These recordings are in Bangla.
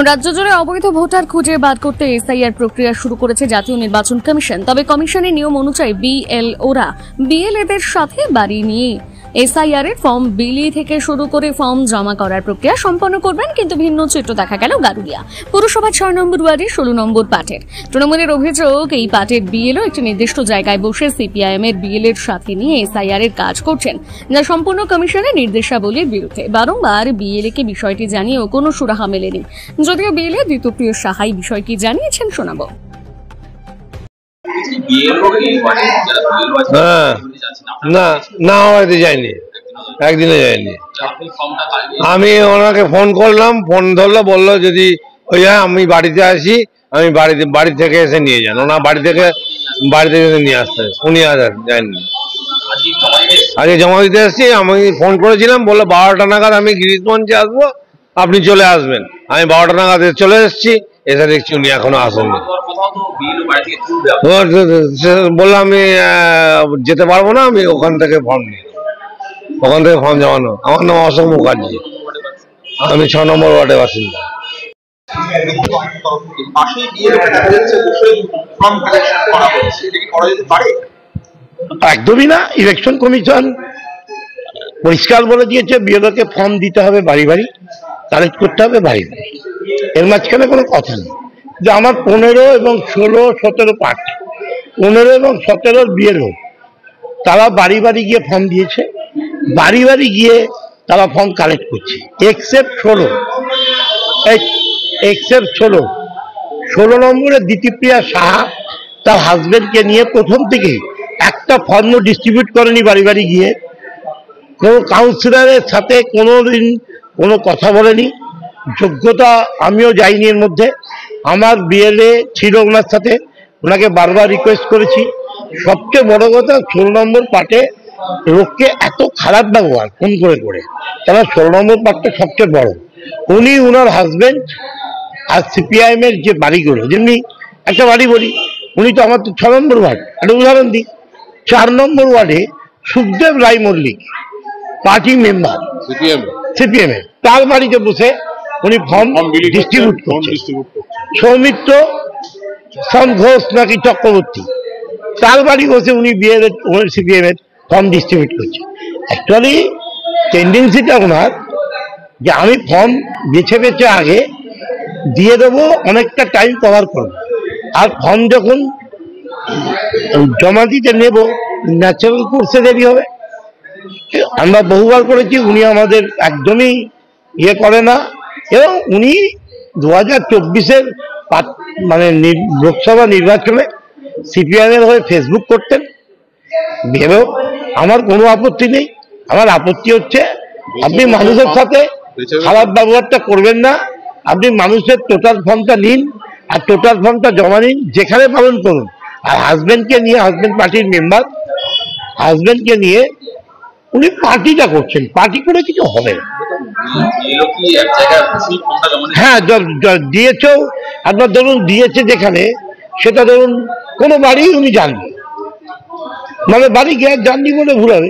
রাজ্য জুড়ে অবৈধ ভোটার খুঁজে বার করতে এসআইআর প্রক্রিয়া শুরু করেছে জাতীয় নির্বাচন কমিশন। তবে কমিশনের নিয়ম অনুযায়ী বিএলওরা বিএলএদের সাথে বাড়ি নিয়ে এসআইআর এর ফর্ম বিলি থেকে শুরু করে ফর্ম জমা করার প্রক্রিয়া সম্পন্ন করবেন। কিন্তু ভিন্ন চিত্র দেখা গেল গারুলিয়া পুরসভা 6 নম্বর ওয়ার্ডের 16 নম্বর পাটের। তৃণমূলের অভিযোগ, এই পাটের বিএলও একটি নির্দিষ্ট জায়গায় বসে সিপিআইএম এর বিএলএর সাথে নিয়ে এসআইআর এর কাজ করছেন, যা সম্পূর্ণ কমিশনের নির্দেশাবলীর বিরুদ্ধে। বারংবার বিএলএ কে বিষয়টি জানিয়েও কোনো সুরাহা মেলেনি। যদিও বিএলএ ঋতুপ্রিয় সাহাই বিষয়টি জানিয়েছেন, শোনাবো। না না, হয়তো যায়নি, একদিনে যায়নি। আমি ওনাকে ফোন করলাম, ফোন ধরলো, বললো যদি ওই আমি বাড়িতে আসি, আমি বাড়ি থেকে এসে নিয়ে যান। ওনার বাড়ি থেকে এসে নিয়ে আসতে, উনি যায়নি। আজকে জমা দিতে এসছি। আমি ফোন করেছিলাম, বললো 12টা নাগাদ আমি গিরিশ মঞ্চে আসবো, আপনি চলে আসবেন। আমি 12টা নাগাদ চলে এসেছি, এসে দেখছি উনি এখনো আসেননি। বললাম আমি যেতে পারবো না, আমি ওখান থেকে ফর্ম জমানো। আমার নাম অশোক মুখার্জি, আমি 6 নম্বর ওয়ার্ডের বাসিন্দা। একদমই না, ইলেকশন কমিশন পরিষ্কার বলে দিয়েছে বিএলওকে ফর্ম দিতে হবে বাড়ি বাড়ি, কালেক্ট করতে হবে বাড়ি বাড়ি। এর মাঝখানে কোনো কথা নেই যে আমার 15 এবং 16, 17 পার্ট, 15 এবং 17 বিএলও তারা বাড়ি বাড়ি গিয়ে ফর্ম দিয়েছে, বাড়ি বাড়ি গিয়ে তারা ফর্ম কালেক্ট করছে। এক্সেপ্ট 16 নম্বরের দ্বিতীপ্রিয়া সাহা তার হাজবেন্ডকে নিয়ে প্রথম থেকেই একটা ফর্ম ডিস্ট্রিবিউট করেনি বাড়ি বাড়ি গিয়ে। কোনো কাউন্সিলরের সাথে কোনোদিন কোনো কথা বলেনি। যোগ্যতা আমিও যাইনি এর মধ্যে। আমার বিএলএ ছিল ওনার সাথে, ওনাকে বারবার রিকোয়েস্ট করেছি। সবচেয়ে বড় কথা, 16 নম্বর পার্টে লোককে এত খারাপ ব্যবহার ফোন করে করে, তারা 16 নম্বর পার্টটা সবচেয়ে বড়। উনি ওনার হাজবেন্ড আর সিপিআইএম এর যে বাড়িগুলো, যেমনি একটা বাড়ি বলি, উনি তো আমার তো 6 নম্বর ওয়ার্ড, একটা উদাহরণ দিই, 4 নম্বর ওয়ার্ডে সুখদেব রায় মল্লিক পার্টি মেম্বার সিপিএম এর, তার বাড়িতে বসে উনি ফর্ম ডিস্ট্রিবিউট করছেন। সৌমিত্র ঘোষ নাকি চক্রবর্তী, তার বাড়ি বসে উনি সিপিএম এর ফর্ম ডিস্ট্রিবিউট করছে। অ্যাকচুয়ালি টেন্ডেন্সিটা ওনার যে আমি ফর্ম বেছে বেছে আগে দিয়ে দেবো, অনেকটা টাইম কভার করবো, আর ফর্ম যখন জমা দিতে নেব ন্যাচারাল কোর্সে দেরি হবে। আমরা বহুবার করেছি, উনি আমাদের একদমই ইয়ে করে না। এবং উনি 2024-এর মানে লোকসভা নির্বাচনে সিপিআইএম এর হয়ে ফেসবুক করতেন, ভেবেও আমার কোনো আপত্তি নেই। আমার আপত্তি হচ্ছে আপনি মানুষের সাথে খারাপ ব্যবহারটা করবেন না। আপনি মানুষের টোটাল ফর্মটা নিন, আর টোটাল ফর্মটা জমা নিন, যেখানে পালন করুন। আর হাজবেন্ডকে নিয়ে, হাজবেন্ড পার্টির মেম্বার, হাজবেন্ডকে নিয়ে উনি পার্টিটা করছেন, পার্টি করে কিছু হবে না। হ্যাঁ, দিয়েছেও, আপনার ধরুন দিয়েছে যেখানে, সেটা ধরুন কোনো বাড়ি উনি জানবেন, মানে বাড়ি গিয়ে জাননি বলে ভুল হবে।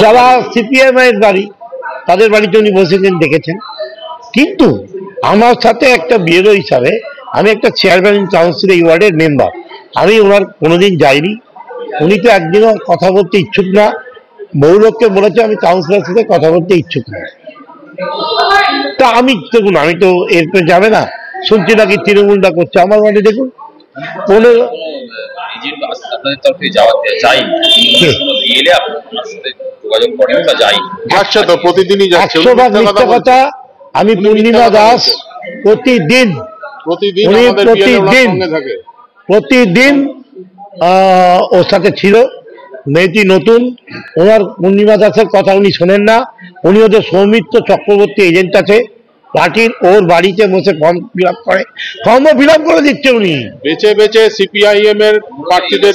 যারা সিপিএম এর বাড়ি, তাদের বাড়িতে উনি বসেছেন, দেখেছেন। কিন্তু আমার সাথে একটা বিএলও হিসাবে আমি একটা চেয়ারম্যান ইন কাউন্সিল এই ওয়ার্ডের মেম্বার, আমি ওনার কোনোদিন যাইনি। উনি তো একদিনও কথা বলতে ইচ্ছুক না। বহু লোককে বলেছে আমি কাউন্সিলরের সাথে কথা বলতে ইচ্ছুক না। তা আমি দেখুন, আমি তো এরপরে যাবে না, শুনছি নাকি তৃণমূলটা করছে। আমার ওয়ার্ডে দেখুন 15 কথা। আমি পূর্ণিমা দাস প্রতিদিন ওর সাথে ছিল। মেয়েটি নতুন, ওনার পূর্ণিমা দাসের কথা উনি শোনেন না। উনি ওদের সৌমিত্র চক্রবর্তী এজেন্ট আছে পার্টির, ওর বাড়িতে বসে ফর্ম ফিল আপ করে, ফর্মও ফিল আপ করে দিচ্ছে উনি বেছে বেছে সিপিআইএম এর প্রার্থীদের।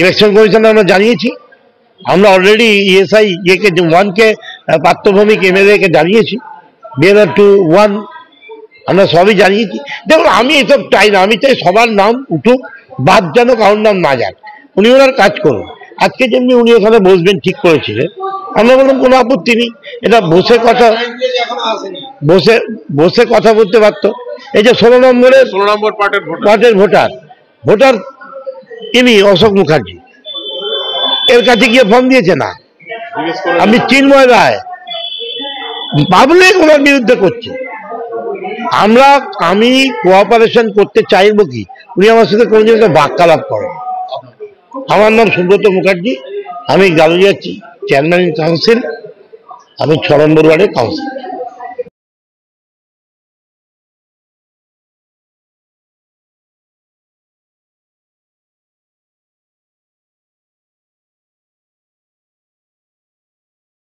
ইলেকশন কমিশনে আমরা জানিয়েছি, আমরা অলরেডি ইএসআই কে 1 পার্থভৌমিক এমএলএ কে জানিয়েছি, বিএলআর 2 1 আমরা সবই জানিয়েছি। দেখুন, আমি এসব চাই না, আমি চাই সবার নাম উঠুক, বাদ যেন কারোর নাম না যাক। উনি ওনার কাজ করুন। আজকে যেমনি উনি এখানে বসবেন ঠিক করেছিলেন, আমরা বললাম কোনো আপত্তি নেই, এটা বসে কথা বলতে পারতো। এই যে 16 নম্বর পার্টের ভোটার ইনি অশোক মুখার্জি, এর কাছে গিয়ে ফর্ম দিয়েছে না, আমি চিন্ময় রায়, পাবলিক ওনার বিরুদ্ধে করছে। আমি কোঅপারেশন করতে চাইবো কি, উনি আমার সাথে কোনোদিন একটা বাক্যালাপ করেন। আমার নাম সুব্রত মুখার্জি, আমি গালুরিয়া চেয়ারম্যান কাউন্সিল, আমি 6 নম্বর ওয়ার্ডের কাউন্সিল।